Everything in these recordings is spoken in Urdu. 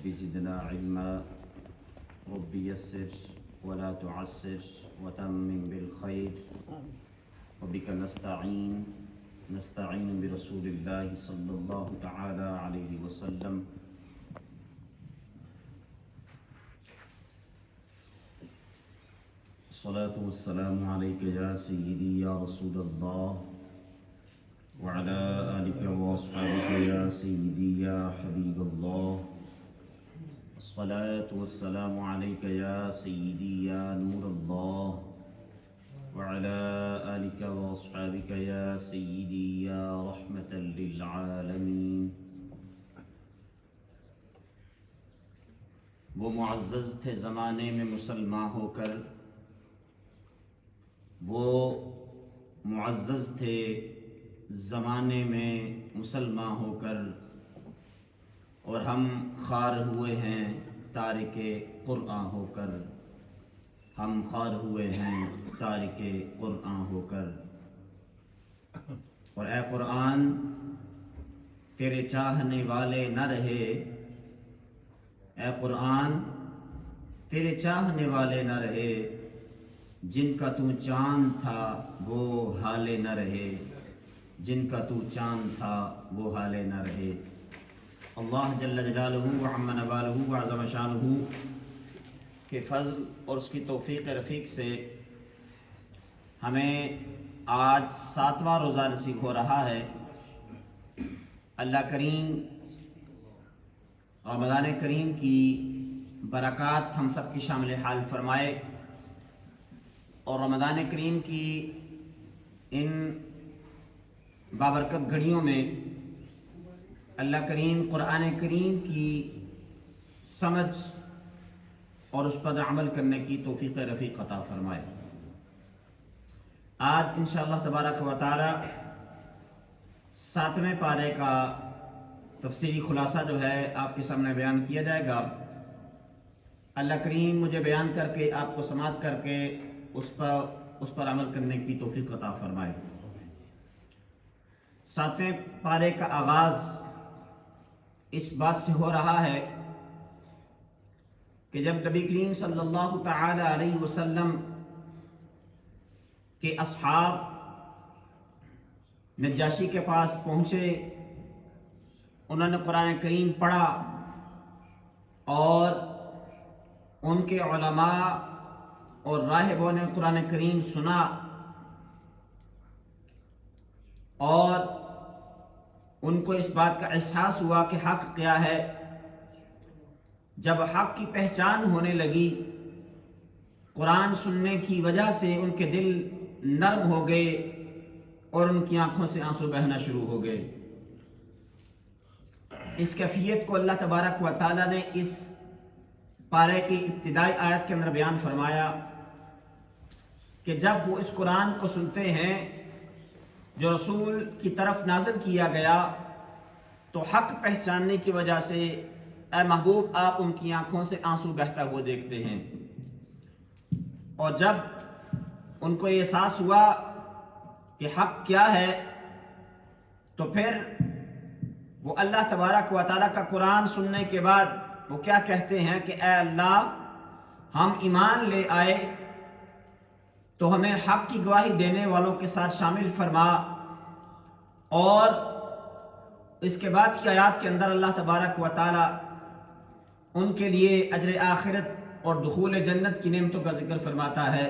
رب زدنا علما رب يسر ولا تعسر وتمم بالخير وبك نستعين برسول الله صلى الله تعالى عليه وسلم. الصلاة والسلام عليك يا سيدي يا رسول الله وعلى آلك وأصحابك يا سيدي يا حبيب الله. الصلاة والسلام عليك يا سيدي يا نور الله وعلى آلك وأصحابك يا سيدي يا رحمة للعالمين. وہ معزز تھے زمانے میں مسلمان ہو کر، وہ معزز تھے زمانے میں مسلمان ہو کر، اور ہم خوار ہوئے ہیں تارک قرآن ہو کر، ہم خوار ہوئے ہیں تارک قرآن ہو کر. اور اے قرآن تیرے چاہنے والے نہ رہے، اے قرآن تیرے چاہنے والے نہ رہے، جن کا تو چاند تھا وہ حالے نہ رہے، جن کا تو چاند تھا وہ حالے نہ رہے. اللہ جل جلالہ وعم نوالہ وعظم شانہ کے فضل اور اس کی توفیق رفیق سے ہمیں آج 7واں روزہ نصیب ہو رہا ہے. اللہ کریم رمضان کریم کی برکات ہم سب کی شامل حال فرمائے، اور رمضان کریم کی ان بابرکت گھڑیوں میں اللہ کریم قرآن کریم کی سمجھ اور اس پر عمل کرنے کی توفیق رفیق عطا فرمائے. آج انشاءاللہ تبارک و تعالی 7ویں پارے کا تفصیلی خلاصہ جو ہے آپ کے سامنے بیان کیا جائے گا. اللہ کریم مجھے بیان کر کے آپ کو سماعت کر کے اس پر عمل کرنے کی توفیق عطا فرمائے. 7ویں پارے کا آغاز اس بات سے ہو رہا ہے کہ جب نبی کریم صلی اللہ تعالی علیہ وسلم کے اصحاب نجاشی کے پاس پہنچے، انہوں نے قرآن کریم پڑھا اور ان کے علماء اور راہبوں نے قرآن کریم سنا، اور ان کو اس بات کا احساس ہوا کہ حق کیا ہے. جب حق کی پہچان ہونے لگی، قرآن سننے کی وجہ سے ان کے دل نرم ہو گئے اور ان کی آنکھوں سے آنسو بہنا شروع ہو گئے. اس کیفیت کو اللہ تبارک و تعالی نے اس پارے کی ابتدائی آیت کے اندر بیان فرمایا کہ جب وہ اس قرآن کو سنتے ہیں جو رسول کی طرف نازل کیا گیا، تو حق پہچاننے کی وجہ سے اے محبوب آپ ان کی آنکھوں سے آنسو بہتا ہوا دیکھتے ہیں. اور جب ان کو یہ احساس ہوا کہ حق کیا ہے، تو پھر وہ اللہ تبارک و تعالیٰ کا قرآن سننے کے بعد وہ کیا کہتے ہیں کہ اے اللہ، ہم ایمان لے آئے تو ہمیں حق کی گواہی دینے والوں کے ساتھ شامل فرما. اور اس کے بعد کی آیات کے اندر اللہ تبارک و تعالی ان کے لیے اجر آخرت اور دخول جنت کی نعمتوں کا ذکر فرماتا ہے.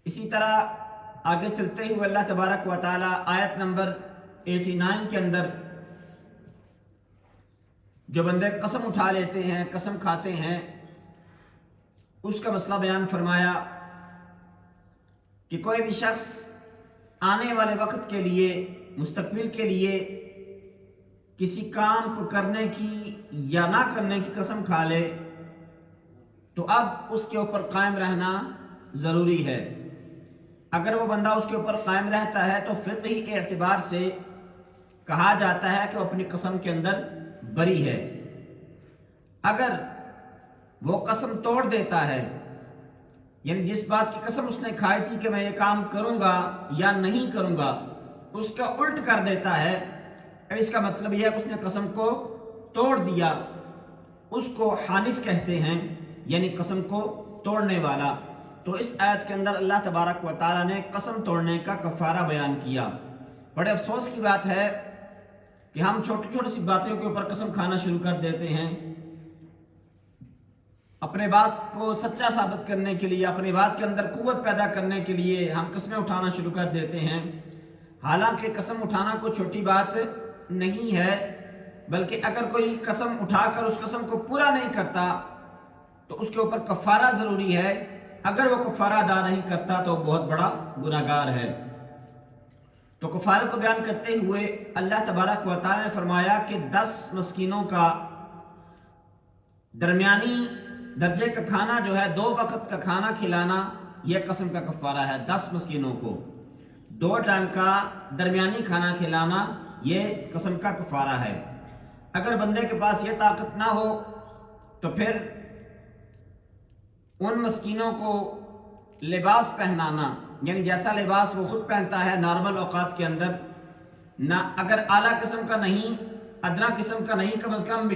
اسی طرح آگے چلتے ہوئے اللہ تبارک و تعالی آیت نمبر 89 کے اندر جو بندے قسم اٹھا لیتے ہیں، قسم کھاتے ہیں، اس کا مسئلہ بیان فرمایا کہ کوئی بھی شخص آنے والے وقت کے لیے، مستقبل کے لیے کسی کام کو کرنے کی یا نہ کرنے کی قسم کھا لے تو اب اس کے اوپر قائم رہنا ضروری ہے. اگر وہ بندہ اس کے اوپر قائم رہتا ہے تو فقہی اعتبار سے کہا جاتا ہے کہ وہ اپنی قسم کے اندر بری ہے. اگر وہ قسم توڑ دیتا ہے، یعنی جس بات کی قسم اس نے کھائی تھی کہ میں یہ کام کروں گا یا نہیں کروں گا، اس کا الٹ کر دیتا ہے، اس کا مطلب یہ ہے کہ اس نے قسم کو توڑ دیا اس کو حانث کہتے ہیں، یعنی قسم کو توڑنے والا۔ تو اس آیت کے اندر اللہ تبارک و تعالیٰ نے قسم توڑنے کا کفارہ بیان کیا۔ بڑے افسوس کی بات ہے کہ ہم چھوٹی چھوٹی سی باتوں کے اوپر قسم کھانا شروع کر دیتے ہیں، اپنے بات کو سچا ثابت کرنے کے لیے، اپنی بات کے اندر قوت پیدا کرنے کے لیے ہم قسمیں اٹھانا شروع کر دیتے ہیں، حالانکہ قسم اٹھانا کوئی چھوٹی بات نہیں ہے، بلکہ اگر کوئی قسم اٹھا کر اس قسم کو پورا نہیں کرتا تو اس کے اوپر کفارہ ضروری ہے، اگر وہ کفارہ ادا نہیں کرتا تو بہت بڑا گناہگار ہے۔ تو کفارے کو بیان کرتے ہوئے اللہ تبارک و تعالی نے فرمایا کہ 10 مسکینوں کا درمیانی درجے کا کھانا جو ہے، 2 وقت کا کھانا کھلانا، یہ قسم کا کفارہ ہے۔ 10 مسکینوں کو 2 ٹائم کا درمیانی کھانا کھلانا یہ قسم کا کفارہ ہے۔ اگر بندے کے پاس یہ طاقت نہ ہو تو پھر ان مسکینوں کو لباس پہنانا، یعنی جیسا لباس وہ خود پہنتا ہے نارمل اوقات کے اندر، نہ اگر اعلیٰ قسم کا نہیں، ادنا قسم کا نہیں، کم از کم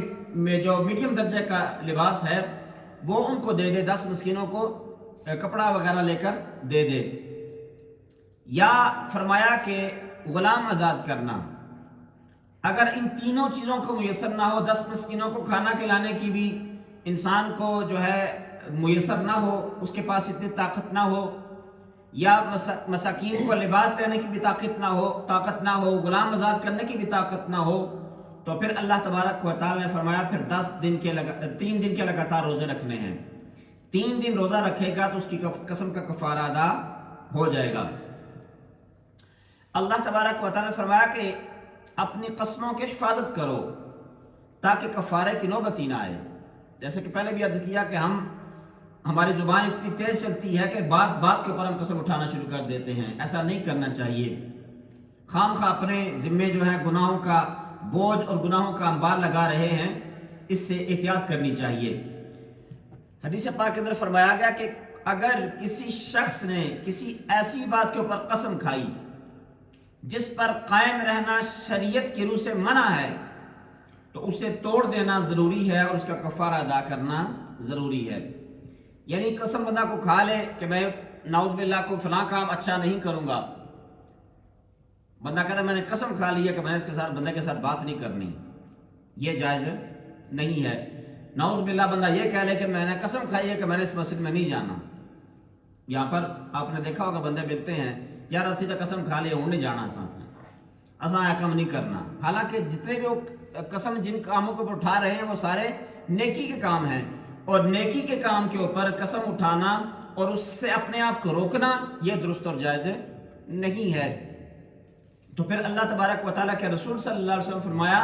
جو میڈیم درجے کا لباس ہے وہ ان کو دے دے، 10 مسکینوں کو کپڑا وغیرہ لے کر دے دے۔ یا فرمایا کہ غلام آزاد کرنا، اگر ان تینوں چیزوں کو میسر نہ ہو، 10 مسکینوں کو کھانا کھلانے کی بھی انسان کو جو ہے میسر نہ ہو، اس کے پاس اتنی طاقت نہ ہو، یا مساکین کو لباس دینے کی بھی طاقت نہ ہو، غلام آزاد کرنے کی بھی طاقت نہ ہو، تو پھر اللہ تبارک و تعالی نے فرمایا پھر 3 دن کے لگاتار روزے رکھنے ہیں۔ 3 دن روزہ رکھے گا تو اس کی قسم کا کفارہ ادا ہو جائے گا۔ اللہ تبارک و تعالی نے فرمایا کہ اپنی قسموں کی حفاظت کرو تاکہ کفارے کی نوبت ہی نہ آئے۔ جیسے کہ پہلے بھی عرض کیا کہ ہماری زبان اتنی تیز چلتی ہے کہ بات کے اوپر ہم قسم اٹھانا شروع کر دیتے ہیں، ایسا نہیں کرنا چاہیے۔ خام خواہ اپنے ذمے جو ہے گناہوں کا بوجھ اور گناہوں کا انبار لگا رہے ہیں، اس سے احتیاط کرنی چاہیے۔ حدیث پاک کے اندر فرمایا گیا کہ اگر کسی شخص نے کسی ایسی بات کے اوپر قسم کھائی جس پر قائم رہنا شریعت کی روح سے منع ہے تو اسے توڑ دینا ضروری ہے اور اس کا کفارہ ادا کرنا ضروری ہے۔ یعنی قسم بندہ کو کھا لے کہ میں نعوذ باللہ کو فلاں کام اچھا نہیں کروں گا، بندہ کہتا ہے میں نے قسم کھا لی ہے کہ میں نے اس کے ساتھ بندے کے ساتھ بات نہیں کرنی، یہ جائز نہیں ہے۔ نعوذ باللہ بندہ یہ کہہ لے کہ میں نے قسم کھائی ہے کہ میں نے اس مسجد میں نہیں جانا۔ یہاں پر آپ نے دیکھا ہوگا بندے ملتے ہیں، یار اسی تو قسم کھا لے ہوں نہیں جانا ساتھ میں، اساں یہ کام نہیں کرنا، حالانکہ جتنے بھی وہ قسم جن کاموں کو اٹھا رہے ہیں وہ سارے نیکی کے کام ہیں، اور نیکی کے کام کے اوپر قسم اٹھانا اور اس سے اپنے آپ کو روکنا یہ درست اور جائز نہیں ہے۔ تو پھر اللہ تبارک و تعالیٰ کے رسول صلی اللہ علیہ وسلم فرمایا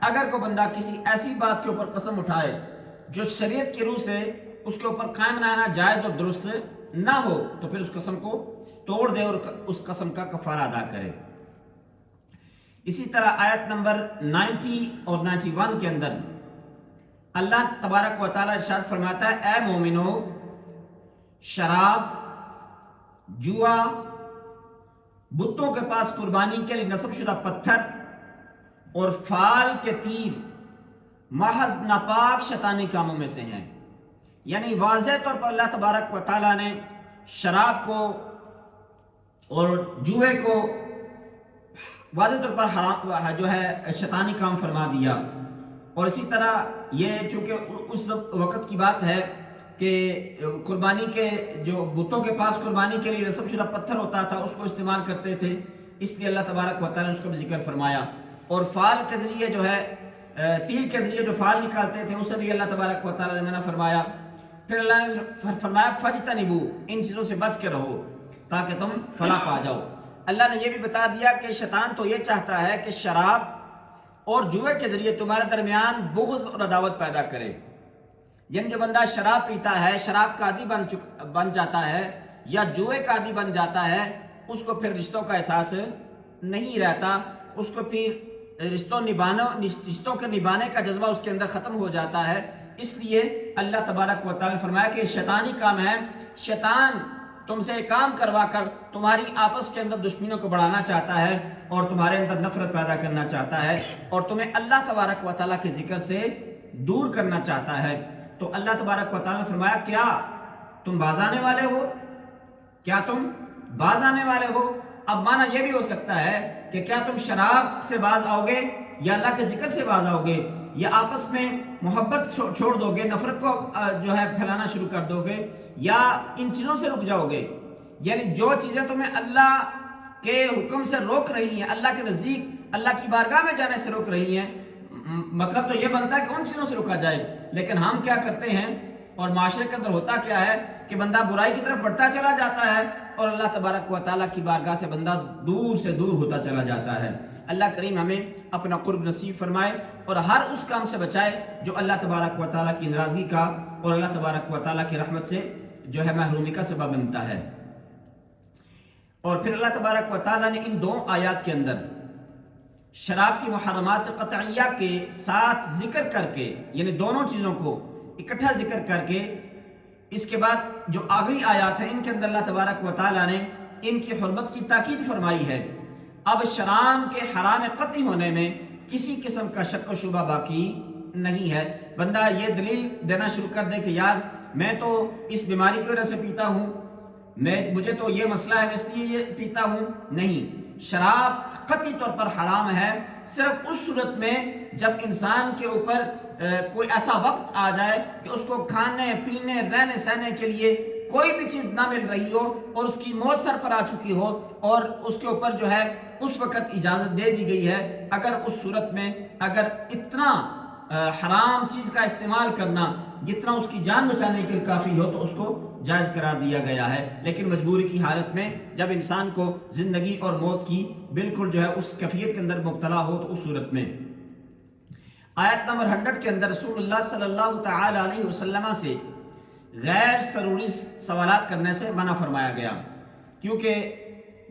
اگر کوئی بندہ کسی ایسی بات کے اوپر قسم اٹھائے جو شریعت کی روح سے اس کے اوپر قائم رہنا جائز اور درست نہ ہو تو پھر اس قسم کو توڑ دے اور اس قسم کا کفارہ ادا کرے۔ اسی طرح آیت نمبر 90 اور 91 کے اندر اللہ تبارک و تعالیٰ ارشاد فرماتا ہے اے مومنو، شراب، جوا، بتوں کے پاس قربانی کے لیے نصب شدہ پتھر اور فال کے تیر محض ناپاک شیطانی کاموں میں سے ہیں۔ یعنی واضح طور پر اللہ تبارک و تعالیٰ نے شراب کو اور جوئے کو واضح طور پر حرام جو ہے شیطانی کام فرما دیا، اور اسی طرح یہ چونکہ اس وقت کی بات ہے کہ قربانی کے جو بتوں کے پاس قربانی کے لیے نصب شدہ پتھر ہوتا تھا اس کو استعمال کرتے تھے، اس لیے اللہ تبارک و تعالیٰ نے اس کا بھی ذکر فرمایا، اور فال کے ذریعے جو ہے تیل کے ذریعے جو فال نکالتے تھے اسے بھی اللہ تبارک و تعالیٰ نے منع فرمایا۔ پھر اللہ نے فرمایا فجتنبو، ان چیزوں سے بچ کے رہو تاکہ تم فلاح پا جاؤ۔ اللہ نے یہ بھی بتا دیا کہ شیطان تو یہ چاہتا ہے کہ شراب اور جوئے کے ذریعے تمہارے درمیان بغض اور عداوت پیدا کرے، یعنی جو بندہ شراب پیتا ہے، شراب کا عادی بن جاتا ہے یا جوئے کا عادی بن جاتا ہے، اس کو پھر رشتوں کا احساس نہیں رہتا، اس کو پھر رشتوں کے نبھانے کا جذبہ اس کے اندر ختم ہو جاتا ہے۔ اس لیے اللہ تبارک و تعالیٰ نے فرمایا کہ شیطانی کام ہے، شیطان تم سے کام کروا کر تمہاری آپس کے اندر دشمنیوں کو بڑھانا چاہتا ہے اور تمہارے اندر نفرت پیدا کرنا چاہتا ہے اور تمہیں اللہ تبارک و تعالیٰ کے ذکر سے دور کرنا چاہتا ہے۔ تو اللہ تبارک و تعالیٰ نے فرمایا کیا تم باز آنے والے ہو؟ کیا تم باز آنے والے ہو؟ اب معنی یہ بھی ہو سکتا ہے کہ کیا تم شراب سے باز آؤ گے یا اللہ کے ذکر سے باز آؤ گے یا آپس میں محبت چھوڑ دو گے، نفرت کو جو ہے پھیلانا شروع کر دو گے یا ان چیزوں سے رک جاؤ گے؟ یعنی جو چیزیں تمہیں اللہ کے حکم سے روک رہی ہیں، اللہ کے نزدیک اللہ کی بارگاہ میں جانے سے روک رہی ہیں، مطلب تو یہ بنتا ہے کہ ان چیزوں سے رکا جائے، لیکن ہم کیا کرتے ہیں اور معاشرے کے اندر ہوتا کیا ہے کہ بندہ برائی کی طرف بڑھتا چلا جاتا ہے اور اللہ تبارک و تعالیٰ کی بارگاہ سے بندہ دور سے دور ہوتا چلا جاتا ہے۔ اللہ کریم ہمیں اپنا قرب نصیب فرمائے اور ہر اس کام سے بچائے جو اللہ تبارک و تعالیٰ کی ناراضگی کا اور اللہ تبارک و تعالیٰ کی رحمت سے جو ہے محرومی کا سبب بنتا ہے۔ اور پھر اللہ تبارک و تعالیٰ نے ان 2 آیات کے اندر شراب کی محرمات قطعیہ کے ساتھ ذکر کر کے، یعنی دونوں چیزوں کو اکٹھا ذکر کر کے، اس کے بعد جو آخری آیات ہیں ان کے اندر اللہ تبارک و تعالیٰ نے ان کی حرمت کی تاکید فرمائی ہے۔ اب شراب کے حرام قطعی ہونے میں کسی قسم کا شک و شبہ باقی نہیں ہے۔ بندہ یہ دلیل دینا شروع کر دے کہ یار میں تو اس بیماری کی وجہ سے پیتا ہوں، مجھے تو یہ مسئلہ ہے اس لیے یہ پیتا ہوں، نہیں، شراب قطعی طور پر حرام ہے صرف اس صورت میں جب انسان کے اوپر کوئی ایسا وقت آ جائے کہ اس کو کھانے پینے رہنے سہنے کے لیے کوئی بھی چیز نہ مل رہی ہو اور اس کی موت سر پر آ چکی ہو اور اس کے اوپر جو ہے اس وقت اجازت دے دی گئی ہے۔ اگر اس صورت میں اگر اتنا حرام چیز کا استعمال کرنا جتنا اس کی جان بچانے کے لیے کافی ہو تو اس کو جائز قرار دیا گیا ہے، لیکن مجبوری کی حالت میں جب انسان کو زندگی اور موت کی بالکل جو ہے اس کیفیت کے اندر مبتلا ہو تو اس صورت میں۔ آیت نمبر 100 کے اندر رسول اللہ صلی اللہ تعالی علیہ وسلم سے غیر ضروری سوالات کرنے سے منع فرمایا گیا، کیونکہ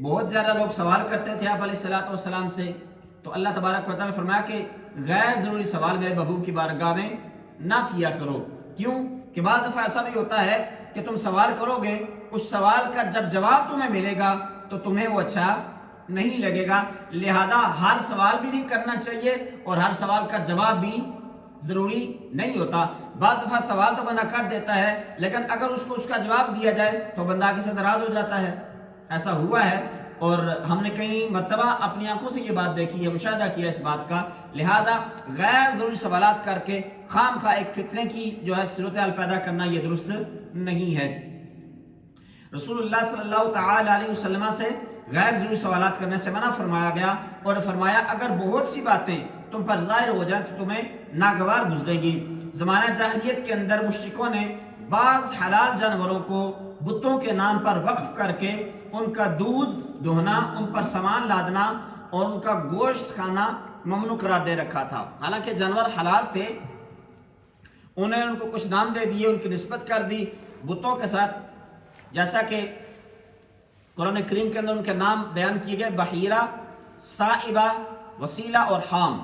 بہت زیادہ لوگ سوال کرتے تھے آپ علیہ السلام سے، تو اللہ تبارک و تعالیٰ نے فرمایا کہ غیر ضروری سوال میرے محبوب کی بارگاہ میں نہ کیا کرو۔ کیوں کہ بعض دفعہ ایسا بھی ہوتا ہے کہ تم سوال کرو گے، اس سوال کا جب جواب تمہیں ملے گا تو تمہیں وہ اچھا نہیں لگے گا، لہذا ہر سوال بھی نہیں کرنا چاہیے اور ہر سوال کا جواب بھی ضروری نہیں ہوتا۔ بعض دفعہ سوال تو بندہ کر دیتا ہے لیکن اگر اس کو اس کا جواب دیا جائے تو بندہ آگے سے ناراض ہو جاتا ہے، ایسا ہوا ہے اور ہم نے کئی مرتبہ اپنی آنکھوں سے یہ بات دیکھی ہے، مشاہدہ کیا اس بات کا، لہذا غیر ضروری سوالات کر کے خام خواہ ایک فتنے کی جو ہے صورتحال پیدا کرنا یہ درست نہیں ہے۔ رسول اللہ صلی اللہ تعالی علیہ وسلم سے غیر ضروری سوالات کرنے سے منع فرمایا گیا اور فرمایا اگر بہت سی باتیں تم پر ظاہر ہو جائیں تو تمہیں ناگوار گزرے گی۔ زمانہ جاہلیت کے اندر مشرکوں نے بعض حلال جانوروں کو بتوں کے نام پر وقف کر کے ان کا دودھ دہنا، ان پر سامان لادنا اور ان کا گوشت کھانا ممنوع قرار دے رکھا تھا، حالانکہ جانور حلال تھے، انہیں ان کو کچھ نام دے دیے، ان کی نسبت کر دی بتوں کے ساتھ، جیسا کہ قرآن کریم کے اندر ان کے نام بیان کیے گئے بحیرہ، صائبہ، وسیلہ اور حام۔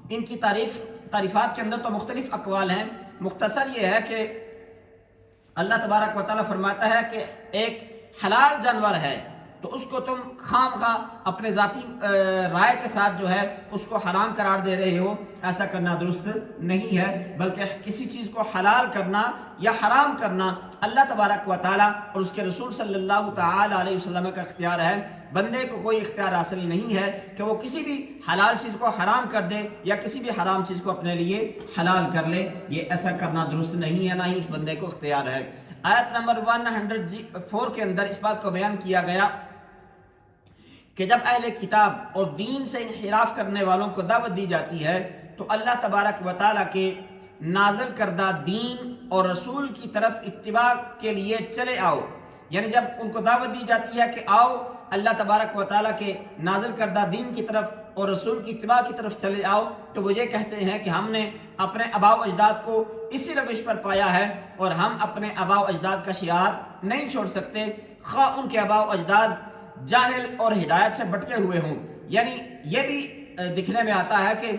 ان کی تعریفات کے اندر تو مختلف اقوال ہیں، مختصر یہ ہے کہ اللہ تبارک و تعالیٰ فرماتا ہے کہ ایک حلال جانور ہے تو اس کو تم خام خواہ اپنے ذاتی رائے کے ساتھ جو ہے اس کو حرام قرار دے رہے ہو، ایسا کرنا درست نہیں ہے، بلکہ کسی چیز کو حلال کرنا یا حرام کرنا اللہ تبارک و تعالیٰ اور اس کے رسول صلی اللہ تعالی علیہ وسلم کا اختیار ہے۔ بندے کو کوئی اختیار حاصل نہیں ہے کہ وہ کسی بھی حلال چیز کو حرام کر دے یا کسی بھی حرام چیز کو اپنے لیے حلال کر لے، یہ ایسا کرنا درست نہیں ہے، نہ ہی اس بندے کو اختیار ہے۔ آیت نمبر 104 کے اندر اس بات کو بیان کیا گیا کہ جب اہل کتاب اور دین سے انحراف کرنے والوں کو دعوت دی جاتی ہے تو اللہ تبارک و تعالیٰ کے نازل کردہ دین اور رسول کی طرف اتباع کے لیے چلے آؤ، یعنی جب ان کو دعوت دی جاتی ہے کہ آؤ اللہ تبارک و تعالیٰ کے نازل کردہ دین کی طرف اور رسول کی اتباع کی طرف چلے آؤ، تو وہ یہ کہتے ہیں کہ ہم نے اپنے آباء و اجداد کو اسی روش پر پایا ہے اور ہم اپنے آباء و اجداد کا شعار نہیں چھوڑ سکتے، خواہ ان کے آباء و اجداد جاہل اور ہدایت سے بھٹکے ہوئے ہوں۔ یعنی یہ بھی دکھنے میں آتا ہے کہ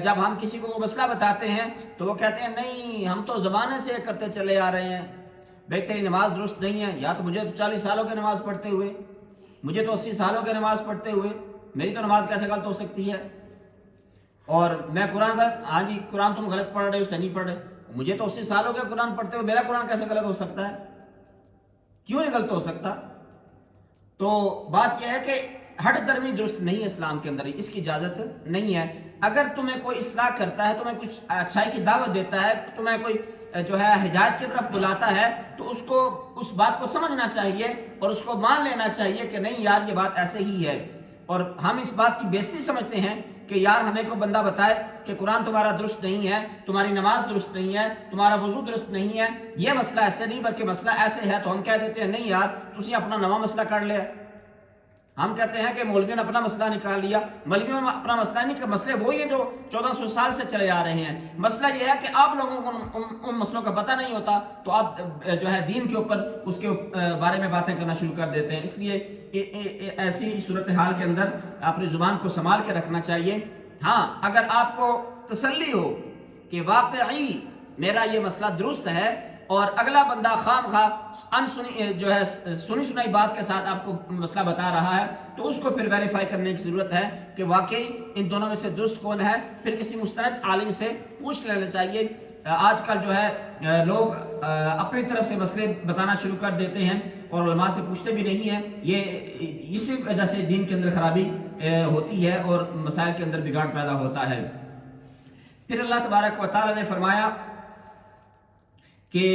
جب ہم کسی کو وہ مسئلہ بتاتے ہیں تو وہ کہتے ہیں نہیں ہم تو زمانے سے کرتے چلے آ رہے ہیں، بھائی تیری نماز درست نہیں ہے، یا تو مجھے تو 40 سالوں کی نماز پڑھتے ہوئے، مجھے تو 80 سالوں کی نماز پڑھتے ہوئے، میری تو نماز کیسے غلط ہو سکتی ہے؟ اور میں قرآن غلط، ہاں جی قرآن تم غلط پڑھ رہے ہو، صحیح نہیں پڑھ رہے، مجھے تو 80 سالوں کے قرآن پڑھتے ہوئے میرا قرآن کیسے غلط ہو سکتا ہے؟ کیوں نہیں غلط ہو سکتا؟ تو بات یہ ہے کہ ہٹ درمی درست نہیں ہے اسلام کے اندر، اس کی اجازت نہیں ہے۔ اگر تمہیں کوئی اصلاح کرتا ہے، تمہیں کچھ اچھائی کی دعوت دیتا ہے، تمہیں کوئی جو ہے ہدایت کی طرف بلاتا ہے، تو اس کو اس بات کو سمجھنا چاہیے اور اس کو مان لینا چاہیے کہ نہیں یار یہ بات ایسے ہی ہے۔ اور ہم اس بات کی بےزتی سمجھتے ہیں کہ یار ہمیں کو بندہ بتائے کہ قرآن تمہارا درست نہیں ہے، تمہاری نماز درست نہیں ہے، تمہارا وضو درست نہیں ہے، یہ مسئلہ ایسے نہیں بلکہ مسئلہ ایسے ہے، تو ہم کہہ دیتے ہیں نہیں یار تسی اپنا نواں مسئلہ کر لیا۔ ہم کہتے ہیں کہ مولویوں نے اپنا مسئلہ نکال لیا، مولویوں نے اپنا مسئلہ نہیں، کہ مسئلے وہی ہیں جو 1400 سال سے چلے آ رہے ہیں۔ مسئلہ یہ ہے کہ آپ لوگوں کو ان مسئلوں کا پتہ نہیں ہوتا، تو آپ جو ہے دین کے اوپر اس کے بارے میں باتیں کرنا شروع کر دیتے ہیں۔ اس لیے ایسی صورتحال کے اندر اپنی زبان کو سنبھال کے رکھنا چاہیے۔ ہاں اگر آپ کو تسلی ہو کہ واقعی میرا یہ مسئلہ درست ہے اور اگلا بندہ خام خواہ جو ہے سنی سنائی بات کے ساتھ آپ کو مسئلہ بتا رہا ہے، تو اس کو پھر ویریفائی کرنے کی ضرورت ہے کہ واقعی ان دونوں میں سے درست کون ہے، پھر کسی مستند عالم سے پوچھ لینا چاہیے۔ آج کل جو ہے لوگ اپنی طرف سے مسئلے بتانا شروع کر دیتے ہیں اور علماء سے پوچھتے بھی نہیں ہیں، یہ اسی وجہ سے دین کے اندر خرابی ہوتی ہے اور مسائل کے اندر بگاڑ پیدا ہوتا ہے۔ پھر اللہ تبارک و تعالی نے فرمایا کہ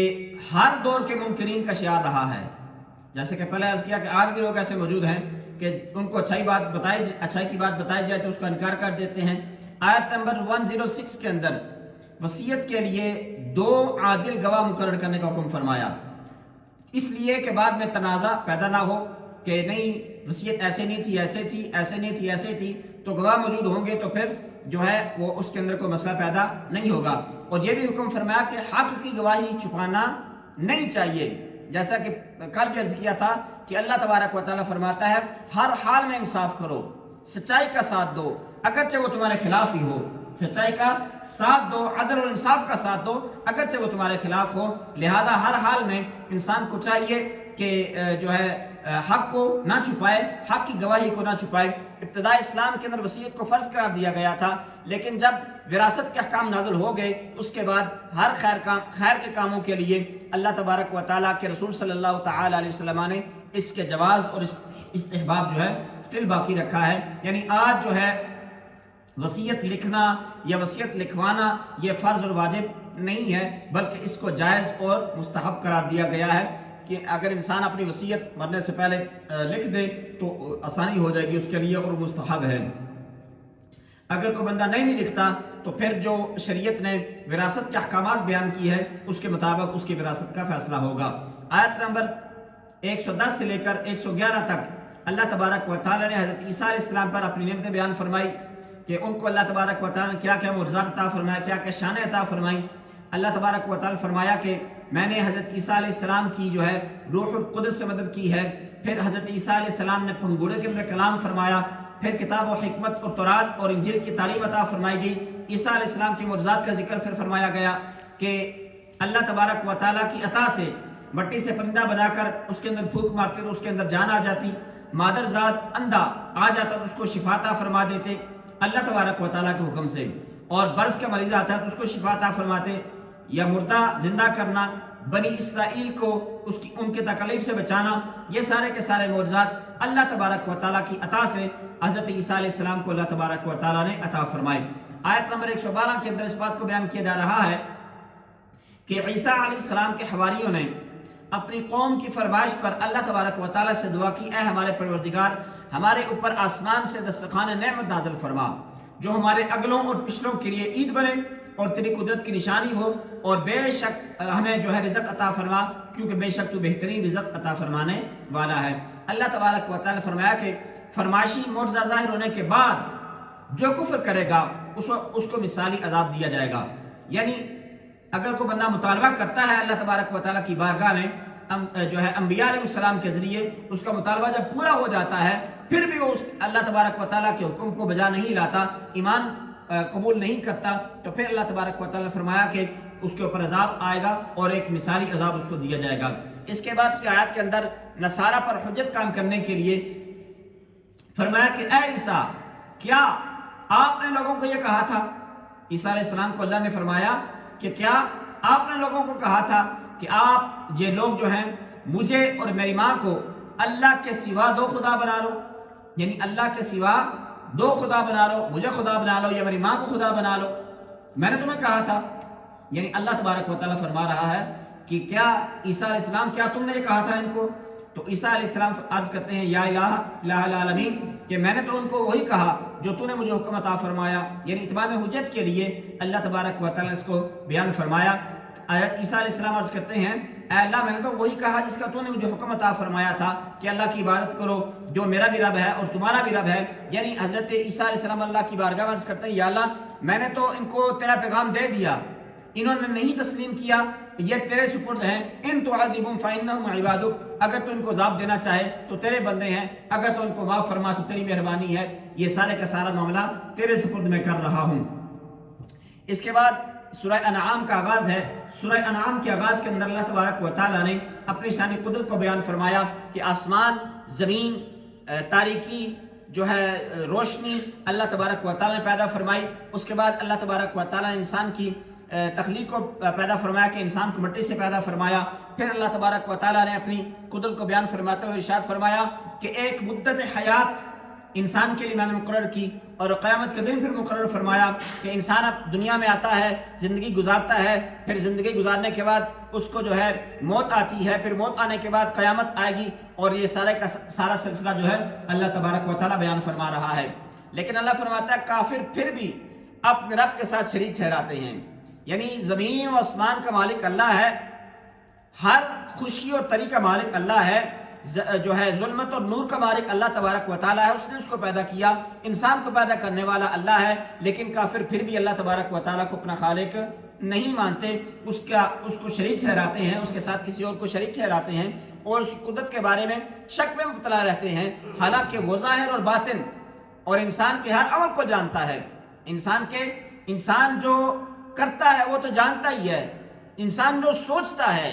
ہر دور کے منکرین کا شعار رہا ہے، جیسے کہ پہلے عرض کیا کہ آج بھی لوگ ایسے موجود ہیں کہ ان کو اچھائی کی بات بتائی جائے تو اس کا انکار کر دیتے ہیں۔ آیت نمبر 106 کے اندر وصیت کے لیے 2 عادل گواہ مقرر کرنے کا حکم فرمایا، اس لیے کہ بعد میں تنازع پیدا نہ ہو کہ نہیں وصیت ایسے نہیں تھی، ایسے تھی، ایسے نہیں تھی، ایسے تھی، تو گواہ موجود ہوں گے تو پھر جو ہے وہ اس کے اندر کوئی مسئلہ پیدا نہیں ہوگا۔ اور یہ بھی حکم فرمایا کہ حق کی گواہی چھپانا نہیں چاہیے، جیسا کہ کل بھی عرض کیا تھا کہ اللہ تبارک و تعالیٰ فرماتا ہے ہر حال میں انصاف کرو، سچائی کا ساتھ دو، اگرچہ وہ تمہارے خلاف ہی ہو، سچائی کا ساتھ دو، عدل اور انصاف کا ساتھ دو اگرچہ وہ تمہارے خلاف ہو۔ لہذا ہر حال میں انسان کو چاہیے کہ جو ہے حق کو نہ چھپائے، حق کی گواہی کو نہ چھپائے۔ ابتداء اسلام کے اندر وصیت کو فرض قرار دیا گیا تھا، لیکن جب وراثت کے احکام نازل ہو گئے اس کے بعد ہر خیر کے کاموں کے لیے اللہ تبارک و تعالیٰ کے رسول صلی اللہ تعالیٰ علیہ وسلم نے اس کے جواز اور استحباب جو ہے اسٹل باقی رکھا ہے۔ یعنی آج جو ہے وصیت لکھنا یا وصیت لکھوانا یہ فرض اور واجب نہیں ہے، بلکہ اس کو جائز اور مستحب قرار دیا گیا ہے کہ اگر انسان اپنی وصیت مرنے سے پہلے لکھ دے تو آسانی ہو جائے گی اس کے لیے اور مستحب ہے۔ اگر کوئی بندہ نہیں لکھتا تو پھر جو شریعت نے وراثت کے احکامات بیان کی ہے اس کے مطابق اس کی وراثت کا فیصلہ ہوگا۔ آیت نمبر 110 سے لے کر 111 تک اللہ تبارک و تعالیٰ نے حضرت عیسیٰ علیہ السلام پر اپنی نعمتیں بیان فرمائی کہ ان کو اللہ تبارک و تعالیٰ نے کیا کیا معجزات عطا فرمایا، کیا کیا شانیں عطا فرمائی۔ اللہ تبارک و تعالیٰ فرمایا کہ میں نے حضرت عیسیٰ علیہ السلام کی جو ہے روح القدس سے مدد کی ہے۔ پھر حضرت عیسیٰ علیہ السلام نے پنگوڑے کے اندر کلام فرمایا، پھر کتاب و حکمت اور تورات اور انجیل کی تعلیم عطا فرمائی گئی۔ عیسیٰ علیہ السلام کی معجزات کا ذکر پھر فرمایا گیا کہ اللہ تبارک و تعالیٰ کی عطا سے مٹی سے پرندہ بنا کر اس کے اندر پھونک مارتے تو اس کے اندر جان آ جاتی، مادر ذات اندھا آ جاتا تو اس کو شفا عطا فرما دیتے اللہ تبارک و تعالیٰ کے حکم سے، اور برس کا مریض آتا ہے تو اس کو شفا عطا فرماتے، یا مردہ زندہ کرنا، بنی اسرائیل کو ان کے تکلیف سے بچانا، یہ سارے کے سارے معجزات اللہ تبارک و تعالیٰ کی عطا سے حضرت عیسیٰ علیہ السلام کو اللہ تبارک و تعالیٰ نے عطا فرمائے۔ آیت نمبر 112 کے اندر اس بات کو بیان کیا جا رہا ہے کہ عیسیٰ علیہ السلام کے حواریوں نے اپنی قوم کی فرمائش پر اللہ تبارک و تعالیٰ سے دعا کی، اے ہمارے پروردگار ہمارے اوپر آسمان سے دسترخوان نعمت نازل فرما جو ہمارے اگلوں اور پچھلوں کے لیے عید بنے اور تیری قدرت کی نشانی ہو، اور بے شک ہمیں جو ہے رزق عطا فرما کیونکہ بے شک تو بہترین رزق عطا فرمانے والا ہے۔ اللہ تبارک و تعالیٰ نے فرمایا کہ فرمائشی معجزہ ظاہر ہونے کے بعد جو کفر کرے گا اس کو مثالی عذاب دیا جائے گا۔ یعنی اگر کوئی بندہ مطالبہ کرتا ہے اللہ تبارک و تعالیٰ کی بارگاہ میں جو ہے انبیاء علیہ السلام کے ذریعے، اس کا مطالبہ جب پورا ہو جاتا ہے پھر بھی وہ اس اللہ تبارک و تعالیٰ کے حکم کو بجا نہیں لاتا، ایمان قبول نہیں کرتا، تو پھر اللہ تبارک و تعالیٰ نے فرمایا کہ اس کے اوپر عذاب آئے گا اور ایک مثالی عذاب اس کو دیا جائے گا۔ اس کے بعد کی آیات کے اندر نصارہ پر حجت قائم کرنے کے لیے فرمایا کہ اے عیسیٰ، کیا آپ نے لوگوں کو یہ کہا تھا؟ عیسیٰ علیہ السلام کو اللہ نے فرمایا کہ کیا آپ نے لوگوں کو کہا تھا کہ آپ یہ لوگ جو ہیں مجھے اور میری ماں کو اللہ کے سوا دو خدا بنا لو، یعنی اللہ کے سوا دو خدا بنا لو، مجھے خدا بنا لو یا میری ماں کو خدا بنا لو، میں نے تمہیں کہا تھا؟ یعنی اللہ تبارک و تعالیٰ فرما رہا ہے کہ کیا عیسیٰ علیہ السلام کیا تم نے یہ کہا تھا ان کو؟ تو عیسیٰ علیہ السلام عرض کرتے ہیں یا الہ العالمین کہ میں نے تو ان کو وہی کہا جو تو نے مجھے حکم عطا فرمایا، یعنی اتمام حجت کے لیے اللہ تبارک و تعالیٰ نے اس کو بیان فرمایا۔ آیت عیسیٰ علیہ السلام عرض کرتے ہیں اے اللہ میں نے تو وہی کہا جس کا تو نے مجھے حکم عطا فرمایا تھا کہ اللہ کی عبادت کرو جو میرا بھی رب ہے اور تمہارا بھی رب ہے۔ یعنی حضرت عیسیٰ علیہ السلام اللہ کی بارگاہ میں عرض کرتے ہیں یا اللہ میں نے تو ان کو تیرا پیغام دے دیا، انہوں نے نہیں تسلیم کیا، یہ تیرے سپرد ہیں، ان تعذبهم فإنهم عبادک، اگر تو ان کو عذاب دینا چاہے تو تیرے بندے ہیں، اگر تو ان کو معاف فرما تو تیری مہربانی ہے، یہ سارے کا سارا معاملہ تیرے سپرد میں کر رہا ہوں۔ اس کے بعد سورہ انعام کا آغاز ہے۔ سورہ انعام کے آغاز کے اندر اللہ تبارک و تعالیٰ نے اپنی شان قدرت کو بیان فرمایا کہ آسمان، زمین، تاریکی جو ہے روشنی اللہ تبارک و تعالیٰ نے پیدا فرمائی۔ اس کے بعد اللہ تبارک و تعالیٰ نے انسان کی تخلیق کو پیدا فرمایا کہ انسان کو مٹی سے پیدا فرمایا۔ پھر اللہ تبارک و تعالیٰ نے اپنی قدرت کو بیان فرماتے ہوئے ارشاد فرمایا کہ ایک مدت حیات انسان کے لیے میں نے مقرر کی، اور قیامت کے دن پھر مقرر فرمایا کہ انسان اب دنیا میں آتا ہے، زندگی گزارتا ہے، پھر زندگی گزارنے کے بعد اس کو جو ہے موت آتی ہے، پھر موت آنے کے بعد قیامت آئے گی، اور یہ سارے کا سارا سلسلہ جو ہے اللہ تبارک و تعالیٰ بیان فرما رہا ہے۔ لیکن اللہ فرماتا ہے کافر پھر بھی اپنے رب کے ساتھ شریک ٹھہراتے ہیں، یعنی زمین و آسمان کا مالک اللہ ہے، ہر خوشی اور تری کا مالک اللہ ہے، جو ہے ظلمت اور نور کا مالک اللہ تبارک و تعالیٰ ہے، اس نے اس کو پیدا کیا، انسان کو پیدا کرنے والا اللہ ہے، لیکن کافر پھر بھی اللہ تبارک و تعالیٰ کو اپنا خالق نہیں مانتے، اس کو شریک ٹھہراتے ہیں، اس کے ساتھ کسی اور کو شریک ٹھہراتے ہیں، اور اس کی قدرت کے بارے میں شک میں مبتلا رہتے ہیں، حالانکہ وہ ظاہر اور باطن اور انسان کے ہر عمل کو جانتا ہے۔ انسان جو کرتا ہے وہ تو جانتا ہی ہے، انسان جو سوچتا ہے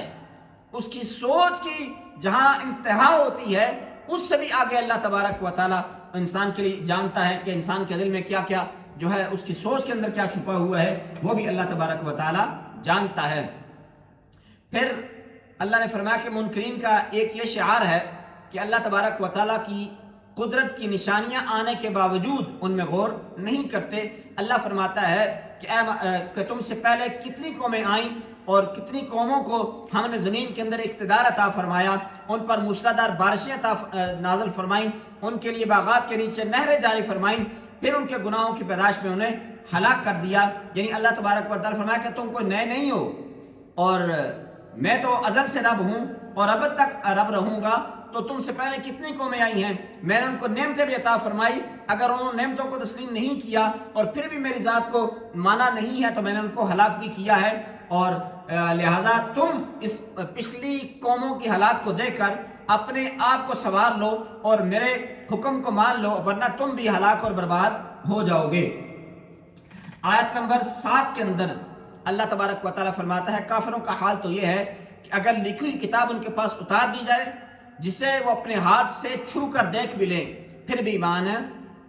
اس کی سوچ کی جہاں انتہا ہوتی ہے اس سے بھی آگے اللہ تبارک و تعالیٰ انسان کے لیے جانتا ہے کہ انسان کے دل میں کیا کیا جو ہے، اس کی سوچ کے اندر کیا چھپا ہوا ہے، وہ بھی اللہ تبارک و تعالیٰ جانتا ہے۔ پھر اللہ نے فرمایا کہ منکرین کا ایک یہ شعار ہے کہ اللہ تبارک و تعالیٰ کی قدرت کی نشانیاں آنے کے باوجود ان میں غور نہیں کرتے۔ اللہ فرماتا ہے کہ تم سے پہلے کتنی قومیں آئیں اور کتنی قوموں کو ہم نے زمین کے اندر اقتدار عطا فرمایا، ان پر موسلادھار بارشیں نازل فرمائیں، ان کے لیے باغات کے نیچے نہریں جاری فرمائیں، پھر ان کے گناہوں کی پیدائش میں انہیں ہلاک کر دیا۔ یعنی اللہ تبارک و تعالیٰ فرمایا کہ تم کوئی نئے نہیں ہو، اور میں تو ازل سے رب ہوں اور اب تک رب رہوں گا، تو تم سے پہلے کتنی قومیں آئی ہیں، میں نے ان کو نعمتیں بھی عطا فرمائی، اگر انہوں نے نعمتوں کو تسلیم نہیں کیا اور پھر بھی میری ذات کو مانا نہیں ہے تو میں نے ان کو ہلاک بھی کیا ہے، اور لہذا تم اس پچھلی قوموں کی حالات کو دیکھ کر اپنے آپ کو سنوار لو اور میرے حکم کو مان لو، ورنہ تم بھی ہلاک اور برباد ہو جاؤ گے۔ آیت نمبر 7 کے اندر اللہ تبارک و تعالیٰ فرماتا ہے کافروں کا حال تو یہ ہے کہ اگر لکھی ہوئی کتاب ان کے پاس اتار دی جائے جسے وہ اپنے ہاتھ سے چھو کر دیکھ بھی لیں پھر بھی ایمان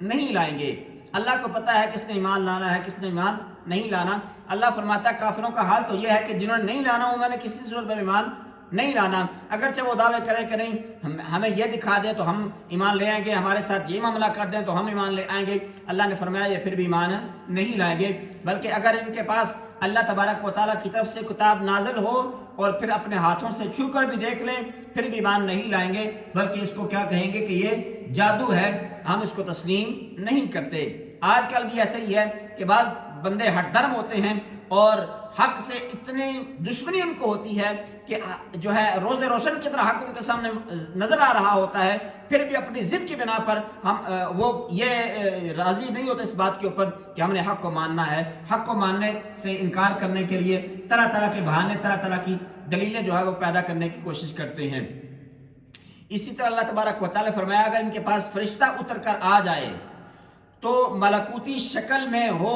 نہیں لائیں گے۔ اللہ کو پتہ ہے کس نے ایمان لانا ہے کس نے ایمان نہیں لانا۔ اللہ فرماتا ہے کافروں کا حال تو یہ ہے کہ جنہوں نے نہیں لانا انہوں نے کسی صورت میں ایمان نہیں لانا، اگرچہ وہ دعوے کریں کہ نہیں ہمیں یہ دکھا دیں تو ہم ایمان لے آئیں گے، ہمارے ساتھ یہ معاملہ کر دیں تو ہم ایمان لے آئیں گے۔ اللہ نے فرمایا یہ پھر بھی ایمان نہیں لائیں گے، بلکہ اگر ان کے پاس اللہ تبارک و تعالیٰ کی طرف سے کتاب نازل ہو اور پھر اپنے ہاتھوں سے چھو کر بھی دیکھ لیں پھر بھی ایمان نہیں لائیں گے، بلکہ اس کو کیا کہیں گے کہ یہ جادو ہے، ہم اس کو تسلیم نہیں کرتے۔ آج کل بھی ایسا ہی ہے کہ بعض بندے ہٹ درم ہوتے ہیں اور حق سے اتنی دشمنی ان کو ہوتی ہے کہ جو ہے روز روشن کی طرح حق ان کے سامنے نظر آ رہا ہوتا ہے، پھر بھی اپنی ضد کی بنا پر وہ یہ راضی نہیں ہوتے اس بات کے اوپر کہ ہم نے حق کو ماننا ہے۔ حق کو ماننے سے انکار کرنے کے لیے طرح طرح کے بہانے طرح طرح کی دلیلیں جو ہے وہ پیدا کرنے کی کوشش کرتے ہیں۔ اسی طرح اللہ تبارک و تعالیٰ فرمایا اگر ان کے پاس فرشتہ اتر کر آ جائے تو ملکوتی شکل میں ہو،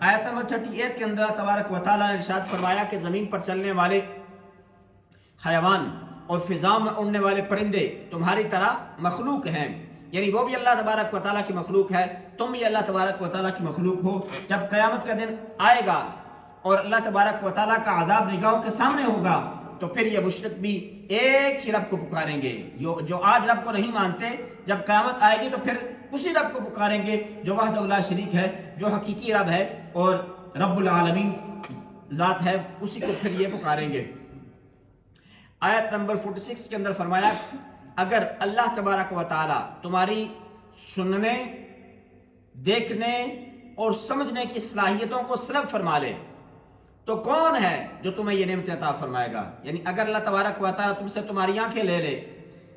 آیت نمبر 38 کے اندر اللہ تبارک و تعالیٰ نے ارشاد فرمایا کہ زمین پر چلنے والے حیوان اور فضاؤں میں اڑنے والے پرندے تمہاری طرح مخلوق ہیں، یعنی وہ بھی اللہ تبارک و تعالیٰ کی مخلوق ہے، تم بھی اللہ تبارک و تعالیٰ کی مخلوق ہو۔ جب قیامت کا دن آئے گا اور اللہ تبارک و تعالیٰ کا عذاب نگاہوں کے سامنے ہوگا تو پھر یہ مشرک بھی ایک ہی رب کو پکاریں گے۔ جو آج رب کو نہیں مانتے، جب قیامت آئے گی تو پھر اسی رب کو پکاریں گے جو وحدہ لا شریک ہے، جو حقیقی رب ہے اور رب العالمین ذات ہے، اسی کو پھر یہ پکاریں گے۔ آیت نمبر 46 کے اندر فرمایا اگر اللہ تبارک و تعالیٰ تمہاری سننے، دیکھنے اور سمجھنے کی صلاحیتوں کو سلب فرما لے تو کون ہے جو تمہیں یہ نعمت عطا فرمائے گا؟ یعنی اگر اللہ تبارک و تعالیٰ تم سے تمہاری آنکھیں لے لے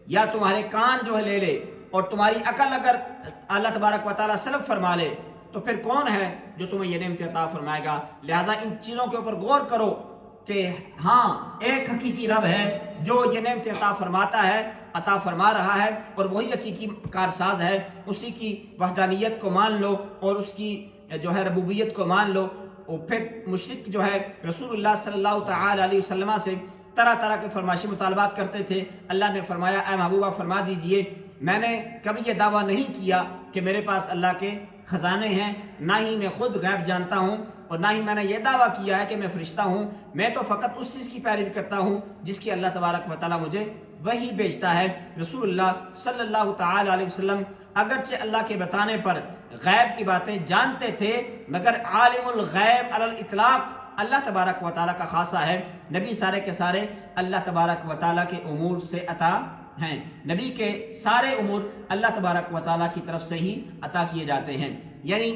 یا تمہارے کان جو ہے لے لے اور تمہاری عقل اگر اللہ تبارک و تعالیٰ سلب فرما لے تو پھر کون ہے جو تمہیں یہ نعمت عطا فرمائے گا؟ لہذا ان چیزوں کے اوپر غور کرو کہ ہاں ایک حقیقی رب ہے جو یہ نعمت عطا فرماتا ہے، عطا فرما رہا ہے، اور وہی حقیقی کارساز ہے۔ اسی کی وحدانیت کو مان لو اور اس کی جو ہے ربوبیت کو مان لو۔ اور پھر مشرک جو ہے رسول اللہ صلی اللہ تعالی علیہ وسلم سے طرح طرح کے فرمائشی مطالبات کرتے تھے۔ اللہ نے فرمایا اے محبوبہ فرما دیجئے میں نے کبھی یہ دعویٰ نہیں کیا کہ میرے پاس اللہ کے خزانے ہیں، نہ ہی میں خود غیب جانتا ہوں، اور نہ ہی میں نے یہ دعویٰ کیا ہے کہ میں فرشتہ ہوں۔ میں تو فقط اس چیز کی پیروی کرتا ہوں جس کی اللہ تبارک و تعالیٰ مجھے وحی بھیجتا ہے۔ رسول اللہ صلی اللہ تعالی علیہ وسلم اگرچہ اللہ کے بتانے پر غیب کی باتیں جانتے تھے، مگر عالم الغیب علی الاطلاق اللہ تبارک و تعالیٰ کا خاصہ ہے۔ نبی سارے کے سارے اللہ تبارک و تعالیٰ کے امور سے عطا ہیں، نبی کے سارے امور اللہ تبارک و تعالیٰ کی طرف سے ہی عطا کیے جاتے ہیں۔ یعنی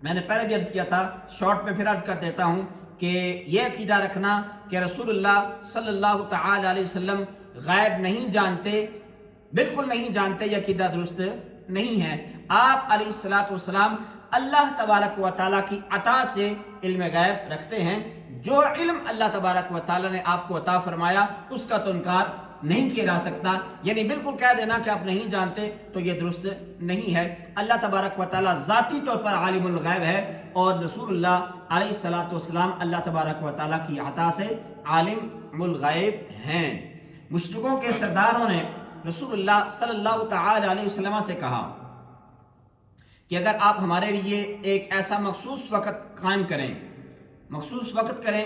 میں نے پہلے بھی عرض کیا تھا، شارٹ میں پھر عرض کر دیتا ہوں کہ یہ عقیدہ رکھنا کہ رسول اللہ صلی اللہ تعالی علیہ وسلم غیب نہیں جانتے، بالکل نہیں جانتے، یہ عقیدہ درست نہیں ہے۔ آپ علیہ الصلوۃ والسلام اللہ تبارک و تعالیٰ کی عطا سے علم غیب رکھتے ہیں۔ جو علم اللہ تبارک و تعالیٰ نے آپ کو عطا فرمایا اس کا تو انکار نہیں کیا جا سکتا، یعنی بالکل کہہ دینا کہ آپ نہیں جانتے تو یہ درست نہیں ہے۔ اللہ تبارک و تعالیٰ ذاتی طور پر عالم الغیب ہے، اور رسول اللہ علیہ الصلوۃ والسلام اللہ تبارک و تعالیٰ کی عطا سے عالم الغیب ہیں۔ مشرکوں کے سرداروں نے رسول اللہ صلی اللہ تعالی علیہ وسلم سے کہا کہ اگر آپ ہمارے لیے ایک ایسا مخصوص وقت قائم کریں، مخصوص وقت کریں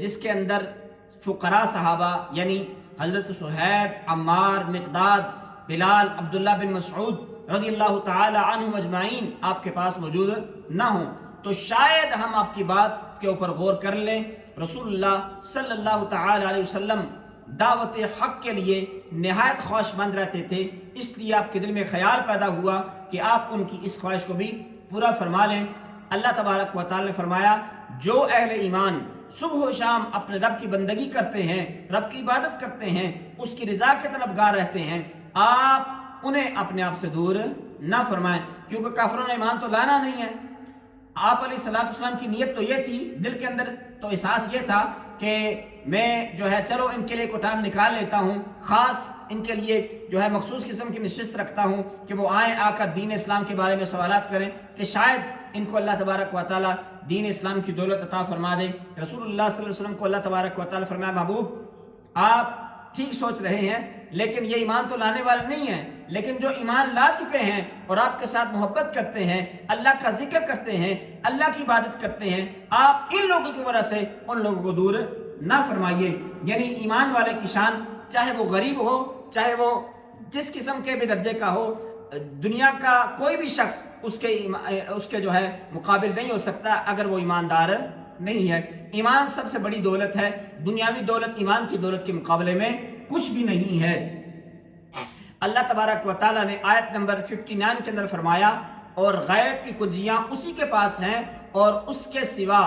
جس کے اندر فقراء صحابہ یعنی حضرت صہیب، عمار، مقداد، بلال، عبداللہ بن مسعود رضی اللہ تعالی عنہم اجمعین آپ کے پاس موجود نہ ہوں تو شاید ہم آپ کی بات کے اوپر غور کر لیں۔ رسول اللہ صلی اللہ تعالی علیہ وسلم دعوت حق کے لیے نہایت خواہش مند رہتے تھے، اس لیے آپ کے دل میں خیال پیدا ہوا کہ آپ ان کی اس خواہش کو بھی پورا فرما لیں۔ اللہ تبارک و تعالی نے فرمایا جو اہل ایمان صبح و شام اپنے رب کی بندگی کرتے ہیں، رب کی عبادت کرتے ہیں، اس کی رضا کے طلبگار رہتے ہیں، آپ انہیں اپنے آپ سے دور نہ فرمائیں، کیونکہ کافروں نے ایمان تو لانا نہیں ہے۔ آپ علیہ الصلوۃ والسلام کی نیت تو یہ تھی، دل کے اندر تو احساس یہ تھا کہ میں جو ہے چلو ان کے لیے کوئی ٹائم نکال لیتا ہوں، خاص ان کے لیے جو ہے مخصوص قسم کی نشست رکھتا ہوں کہ وہ آئیں، آ کر دین اسلام کے بارے میں سوالات کریں کہ شاید ان کو اللہ تبارک و تعالیٰ دین اسلام کی دولت عطا فرما دے۔ رسول اللہ صلی اللہ علیہ وسلم کو اللہ تبارک و تعالیٰ فرمایا محبوب آپ ٹھیک سوچ رہے ہیں لیکن یہ ایمان تو لانے والے نہیں ہیں، لیکن جو ایمان لا چکے ہیں اور آپ کے ساتھ محبت کرتے ہیں، اللہ کا ذکر کرتے ہیں، اللہ کی عبادت کرتے ہیں، آپ ان لوگوں کی وجہ سے ان لوگوں کو دور نہ فرمائیے۔ یعنی ایمان والے کی شان چاہے وہ غریب ہو، چاہے وہ جس قسم کے بھی درجے کا ہو، دنیا کا کوئی بھی شخص اس کے جو ہے مقابل نہیں ہو سکتا اگر وہ ایماندار نہیں ہے۔ ایمان سب سے بڑی دولت ہے، دنیاوی دولت ایمان کی دولت کے مقابلے میں کچھ بھی نہیں ہے۔ اللہ تبارک و تعالیٰ نے آیت نمبر 59 کے اندر فرمایا اور غیب کی کنجیاں اسی کے پاس ہیں اور اس کے سوا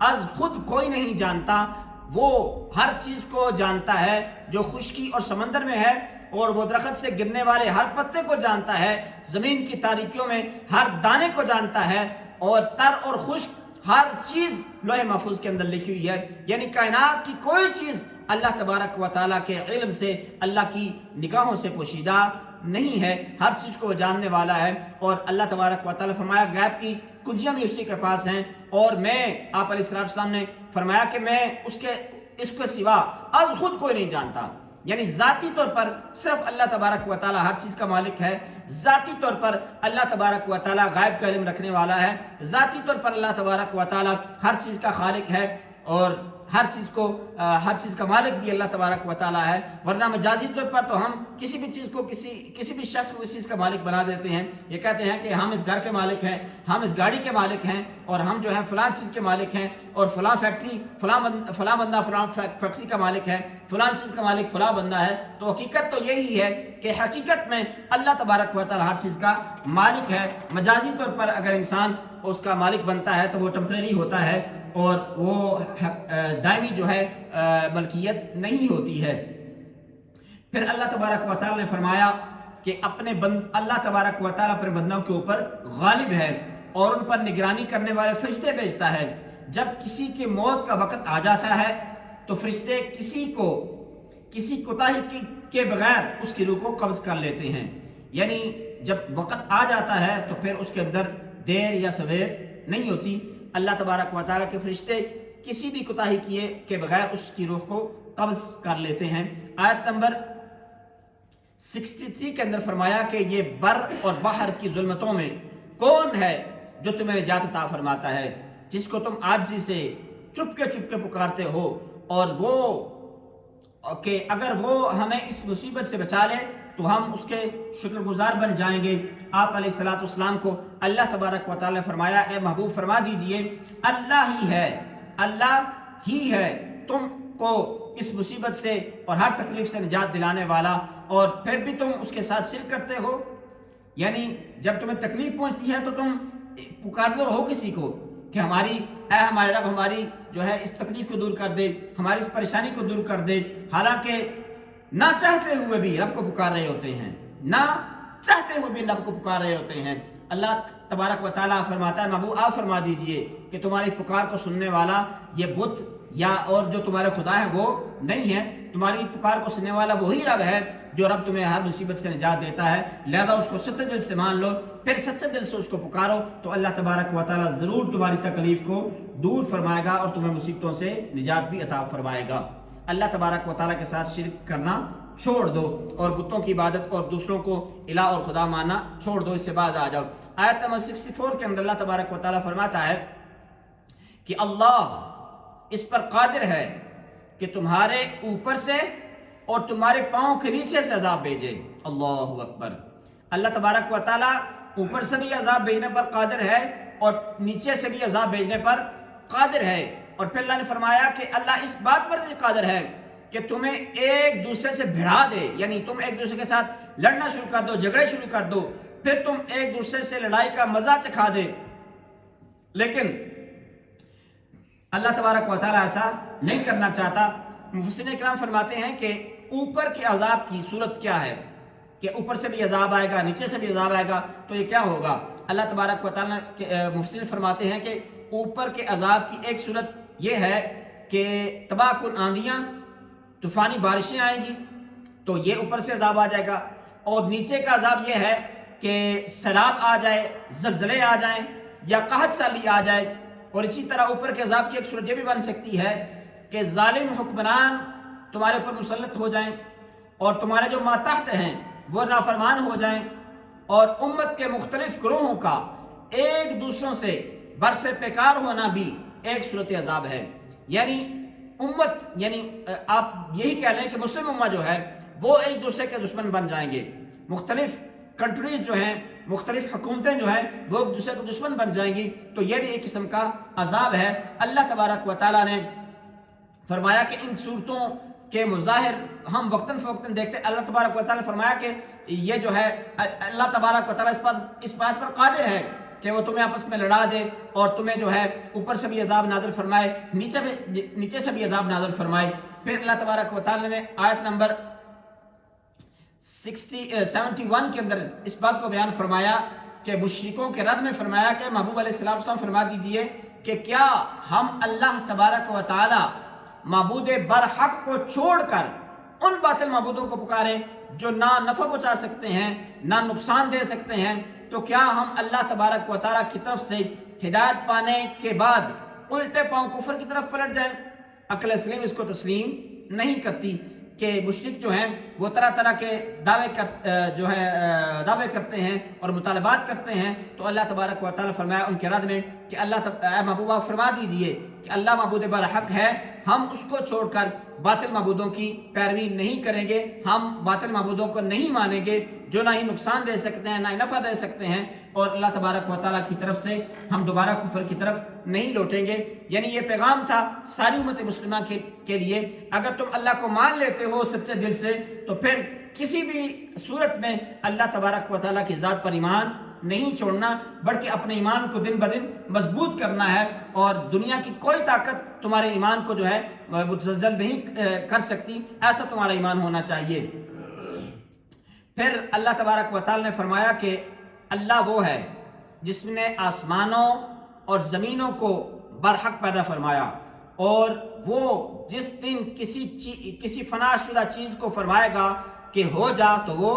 از خود کوئی نہیں جانتا، وہ ہر چیز کو جانتا ہے جو خشکی اور سمندر میں ہے، اور وہ درخت سے گرنے والے ہر پتے کو جانتا ہے، زمین کی تاریکیوں میں ہر دانے کو جانتا ہے، اور تر اور خشک ہر چیز لوح محفوظ کے اندر لکھی ہوئی ہے۔ یعنی کائنات کی کوئی چیز اللہ تبارک و تعالیٰ کے علم سے، اللہ کی نگاہوں سے پوشیدہ نہیں ہے، ہر چیز کو وہ جاننے والا ہے۔ اور اللہ تبارک و تعالیٰ فرمایا غیب کی کنجیاں بھی اسی کے پاس ہیں، اور میں آپ علیہ السلام نے فرمایا کہ میں اس کے سوا از خود کوئی نہیں جانتا. یعنی ذاتی طور پر صرف اللہ تبارک و تعالی ہر چیز کا مالک ہے، ذاتی طور پر اللہ تبارک و تعالی غیب کا علم رکھنے والا ہے، ذاتی طور پر اللہ تبارک و تعالی ہر چیز کا خالق ہے، اور ہر چیز کا مالک بھی اللہ تبارک و تعالی ہے. ورنہ مجازی طور پر تو ہم کسی بھی چیز کو کسی بھی شخص کو اس چیز کا مالک بنا دیتے ہیں. یہ کہتے ہیں کہ ہم اس گھر کے مالک ہیں، ہم اس گاڑی کے مالک ہیں، اور ہم جو ہے فلاں چیز کے مالک ہیں، اور فلاں فیکٹری فلاں بندہ فلاں فیکٹری کا مالک ہے، فلاں چیز کا مالک فلاں بندہ ہے. تو حقیقت تو یہی ہے کہ حقیقت میں اللہ تبارک و تعالی ہر چیز کا مالک ہے. مجازی طور پر اگر انسان اس کا مالک بنتا ہے تو وہ ٹمپریری ہوتا ہے، اور وہ دائمی جو ہے ملکیت نہیں ہوتی ہے. پھر اللہ تبارک و تعالی نے فرمایا کہ اللہ تبارک و تعالی اپنے بندوں کے اوپر غالب ہے، اور ان پر نگرانی کرنے والے فرشتے بھیجتا ہے. جب کسی کی موت کا وقت آ جاتا ہے تو فرشتے کسی کوتاہی کے بغیر اس کی روح کو قبض کر لیتے ہیں. یعنی جب وقت آ جاتا ہے تو پھر اس کے اندر دیر یا سویر نہیں ہوتی. اللہ تبارک و تعالیٰ کے فرشتے کسی بھی کوتاہی کیے کے بغیر اس کی روح کو قبض کر لیتے ہیں. آیت نمبر 63 کے اندر فرمایا کہ یہ بر اور بحر کی ظلمتوں میں کون ہے جو تمہیں نجات عطا فرماتا ہے، جس کو تم عاجزی سے چپ کے پکارتے ہو، اور وہ کہ اگر وہ ہمیں اس مصیبت سے بچا لے تو ہم اس کے شکر گزار بن جائیں گے. آپ علیہ السلام کو اللہ تبارک و تعالی نے فرمایا اے محبوب فرما دیجئے اللہ ہی ہے تم کو اس مصیبت سے اور ہر تکلیف سے نجات دلانے والا، اور پھر بھی تم اس کے ساتھ شرک کرتے ہو. یعنی جب تمہیں تکلیف پہنچتی ہے تو تم پکارتے ہو کسی کو کہ ہمارے رب ہماری جو ہے اس تکلیف کو دور کر دے، ہماری اس پریشانی کو دور کر دے، حالانکہ نہ چاہتے ہوئے بھی رب کو پکار رہے ہوتے ہیں، نہ چاہتے ہوئے بھی رب کو پکار رہے ہوتے ہیں. اللہ تبارک و تعالیٰ فرماتا ہے محبوب آپ فرما دیجئے کہ تمہاری پکار کو سننے والا یہ بت یا اور جو تمہارے خدا ہے وہ نہیں ہے، تمہاری پکار کو سننے والا وہی رب ہے جو رب تمہیں ہر مصیبت سے نجات دیتا ہے. لہذا اس کو سچے دل سے مان لو، پھر سچے دل سے اس کو پکارو تو اللہ تبارک و تعالیٰ ضرور تمہاری تکلیف کو دور فرمائے گا اور تمہیں مصیبتوں سے نجات بھی عطا فرمائے گا. اللہ تبارک و تعالیٰ کے ساتھ شرک کرنا چھوڑ دو، اور بتوں کی عبادت اور دوسروں کو الہ اور خدا ماننا چھوڑ دو، اس سے باز آ جاؤ. آیت نمبر 64 کے اندر اللہ تبارک و تعالیٰ فرماتا ہے کہ اللہ اس پر قادر ہے کہ تمہارے اوپر سے اور تمہارے پاؤں کے نیچے سے عذاب بھیجے. اللہ اکبر. اللہ تبارک و تعالیٰ اوپر سے بھی عذاب بھیجنے پر قادر ہے اور نیچے سے بھی عذاب بھیجنے پر قادر ہے. اور پھر اللہ نے فرمایا کہ اللہ اس بات پر بھی قادر ہے کہ تمہیں ایک دوسرے سے بھڑا دے، یعنی تم ایک دوسرے کے ساتھ لڑنا شروع کر دو، جھگڑے شروع کر دو، پھر تم ایک دوسرے سے لڑائی کا مزہ چکھا دے. لیکن اللہ تبارک و تعالیٰ ایسا نہیں کرنا چاہتا. مفسرین کرام فرماتے ہیں کہ اوپر کے عذاب کی صورت کیا ہے کہ اوپر سے بھی عذاب آئے گا، نیچے سے بھی عذاب آئے گا، تو یہ کیا ہوگا؟ اللہ تبارک و تعالیٰ مفسرین فرماتے ہیں کہ اوپر کے عذاب کی ایک صورت یہ ہے کہ تباہ کن آندیاں، طوفانی بارشیں آئیں گی تو یہ اوپر سے عذاب آ جائے گا، اور نیچے کا عذاب یہ ہے کہ سیلاب آ جائے، زلزلے آ جائیں یا قحط سالی آ جائے. اور اسی طرح اوپر کے عذاب کی ایک صورت یہ بھی بن سکتی ہے کہ ظالم حکمران تمہارے اوپر مسلط ہو جائیں اور تمہارے جو ماتحت ہیں وہ نافرمان ہو جائیں، اور امت کے مختلف گروہوں کا ایک دوسروں سے برسر پیکار ہونا بھی ایک صورت عذاب ہے. یعنی آپ یہی کہہ لیں کہ مسلم امہ جو ہے وہ ایک دوسرے کے دشمن بن جائیں گے، مختلف کنٹریز جو ہیں، مختلف حکومتیں جو ہیں وہ ایک دوسرے کے دشمن بن جائیں گی. تو یہ بھی ایک قسم کا عذاب ہے. اللہ تبارک و تعالیٰ نے فرمایا کہ ان صورتوں کے مظاہر ہم وقتاً فوقتاً دیکھتے. اللہ تبارک و تعالیٰ نے فرمایا کہ یہ جو ہے اللہ تبارک و تعالیٰ اس بات پر قادر ہے کہ وہ تمہیں آپس میں لڑا دے اور تمہیں جو ہے اوپر سے بھی عذاب نازل فرمائے، نیچے سے بھی عذاب نازل فرمائے. پھر اللہ تبارک و تعالیٰ نے آیت نمبر 71 کے اندر اس بات کو بیان فرمایا کہ مشرکوں کے رد میں فرمایا کہ محبوب علیہ السلام فرما دیجئے کہ کیا ہم اللہ تبارک و تعالی معبود برحق کو چھوڑ کر ان باطل معبودوں کو پکاریں جو نہ نفع پہنچا سکتے ہیں نہ نقصان دے سکتے ہیں؟ تو کیا ہم اللہ تبارک و تعالی کی طرف سے ہدایت پانے کے بعد الٹے پاؤں کفر کی طرف پلٹ جائیں. عقل سلیم اس کو تسلیم نہیں کرتی کہ مشرک جو ہیں وہ طرح طرح کے دعوے کرتے ہیں اور مطالبات کرتے ہیں. تو اللہ تبارک و تعالیٰ فرمایا ان کے رد میں کہ اے محبوبہ فرما دیجئے کہ اللہ معبود برحق ہے، ہم اس کو چھوڑ کر باطل معبودوں کی پیروی نہیں کریں گے، ہم باطل معبودوں کو نہیں مانیں گے جو نہ ہی نقصان دے سکتے ہیں نہ ہی نفع دے سکتے ہیں، اور اللہ تبارک و تعالیٰ کی طرف سے ہم دوبارہ کفر کی طرف نہیں لوٹیں گے. یعنی یہ پیغام تھا ساری امت مسلمہ کے لیے. اگر تم اللہ کو مان لیتے ہو سچے دل سے تو پھر کسی بھی صورت میں اللہ تبارک و تعالیٰ کی ذات پر ایمان نہیں چھوڑنا، بلکہ اپنے ایمان کو دن بدن مضبوط کرنا ہے، اور دنیا کی کوئی طاقت تمہارے ایمان کو جو ہے متزلزل نہیں کر سکتی. ایسا تمہارا ایمان ہونا چاہیے. پھر اللہ تبارک و تعالیٰ نے فرمایا کہ اللہ وہ ہے جس نے آسمانوں اور زمینوں کو برحق پیدا فرمایا، اور وہ جس دن کسی فنا شدہ چیز کو فرمائے گا کہ ہو جا تو وہ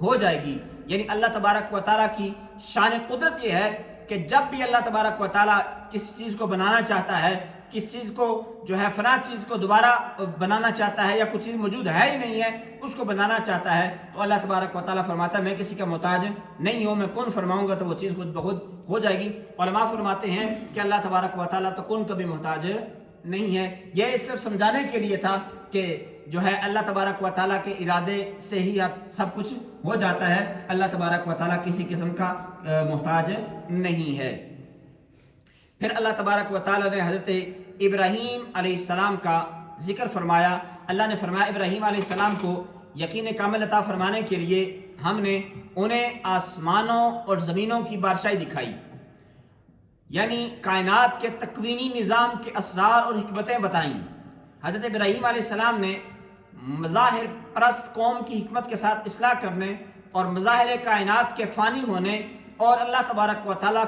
ہو جائے گی. یعنی اللہ تبارک و تعالیٰ کی شان قدرت یہ ہے کہ جب بھی اللہ تبارک و تعالیٰ کسی چیز کو بنانا چاہتا ہے، کس چیز کو جو ہے فنا چیز کو دوبارہ بنانا چاہتا ہے، یا کچھ چیز موجود ہے ہی نہیں ہے اس کو بنانا چاہتا ہے، تو اللہ تبارک و تعالیٰ فرماتا ہے میں کسی کا محتاج نہیں ہوں، میں کن فرماؤں گا تو وہ چیز خود بخود ہو جائے گی. علماء فرماتے ہیں کہ اللہ تبارک و تعالیٰ تو کن کبھی محتاج نہیں ہے. یہ صرف سمجھانے کے لیے تھا کہ جو ہے اللہ تبارک و تعالیٰ کے ارادے سے ہی سب کچھ ہو جاتا ہے. اللہ تبارک و تعالیٰ کسی قسم کا محتاج نہیں ہے. پھر اللہ تبارک و تعالیٰ نے حضرت ابراہیم علیہ السلام کا ذکر فرمایا. اللہ نے فرمایا ابراہیم علیہ السلام کو یقین کامل عطا فرمانے کے لیے ہم نے انہیں آسمانوں اور زمینوں کی بادشاہی دکھائی، یعنی کائنات کے تکوینی نظام کے اسرار اور حکمتیں بتائیں. حضرت ابراہیم علیہ السلام نے مظاہر پرست قوم کی حکمت کے ساتھ اصلاح کرنے اور مظاہر کائنات کے فانی ہونے اور اللہ تبارک و تعالیٰ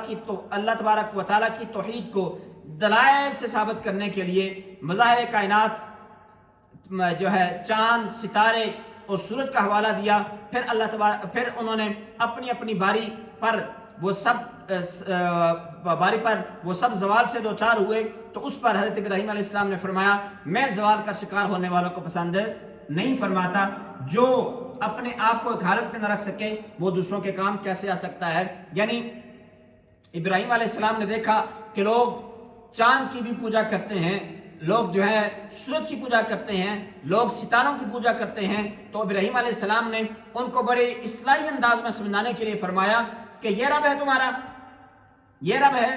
کی توحید کو دلائل سے ثابت کرنے کے لیے مظاہر کائنات جو ہے چاند، ستارے اور سورج کا حوالہ دیا. پھر انہوں نے اپنی اپنی باری پر وہ سب زوال سے دوچار ہوئے، تو اس پر حضرت ابراہیم علیہ السلام نے فرمایا میں زوال کا شکار ہونے والوں کو پسند نہیں فرماتا. جو اپنے آپ کو ایک حالت میں نہ رکھ سکے وہ دوسروں کے کام کیسے آ سکتا ہے. یعنی ابراہیم علیہ السلام نے دیکھا کہ لوگ چاند کی بھی پوجا کرتے ہیں، لوگ جو ہے سورج کی پوجا کرتے ہیں، لوگ ستاروں کی پوجا کرتے ہیں. تو ابراہیم علیہ السلام نے ان کو بڑے اصلاحی انداز میں سمجھانے کے لیے فرمایا کہ یہ رب ہے تمہارا، یہ رب ہے.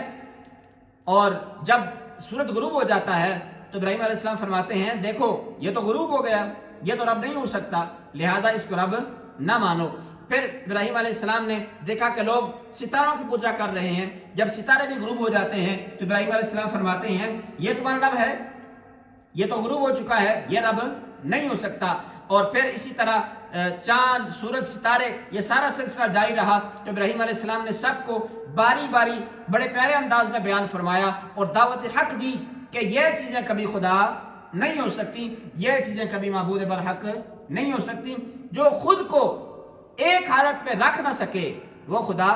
اور جب سورج غروب ہو جاتا ہے تو ابراہیم علیہ السلام فرماتے ہیں دیکھو یہ تو غروب ہو گیا، یہ تو رب نہیں ہو سکتا، لہذا اس کو رب نہ مانو. پھر ابراہیم علیہ السلام نے دیکھا کہ لوگ ستاروں کی پوجا کر رہے ہیں، جب ستارے بھی غروب ہو جاتے ہیں تو ابراہیم علیہ السلام فرماتے ہیں یہ تمہارا رب ہے، یہ تو غروب ہو چکا ہے، یہ رب نہیں ہو سکتا. اور پھر اسی طرح چاند، سورج، ستارے، یہ سارا سلسلہ جاری رہا. تو ابراہیم علیہ السلام نے سب کو باری باری بڑے پیارے انداز میں بیان فرمایا اور دعوت حق دی کہ یہ چیزیں کبھی خدا نہیں ہو سکتی، یہ چیزیں کبھی معبود برحق نہیں ہو سکتی. جو خود کو ایک حالت میں رکھ نہ سکے وہ خدا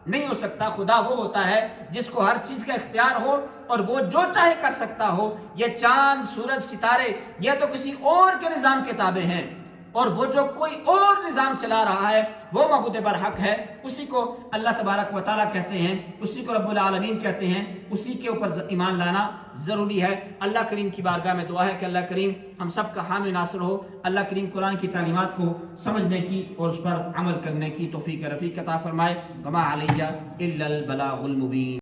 نہیں ہو سکتا. خدا وہ ہوتا ہے جس کو ہر چیز کا اختیار ہو اور وہ جو چاہے کر سکتا ہو. یہ چاند، سورج، ستارے یہ تو کسی اور کے نظام کے تابع ہیں، اور وہ جو کوئی اور نظام چلا رہا ہے وہ معبود برحق ہے. اسی کو اللہ تبارک و تعالیٰ کہتے ہیں، اسی کو رب العالمین کہتے ہیں، اسی کے اوپر ایمان لانا ضروری ہے. اللہ کریم کی بارگاہ میں دعا ہے کہ اللہ کریم ہم سب کا حامی ناصر ہو. اللہ کریم قرآن کی تعلیمات کو سمجھنے کی اور اس پر عمل کرنے کی توفیق رفیق عطا فرمائے. وما علیہ الا البلاغ المبین.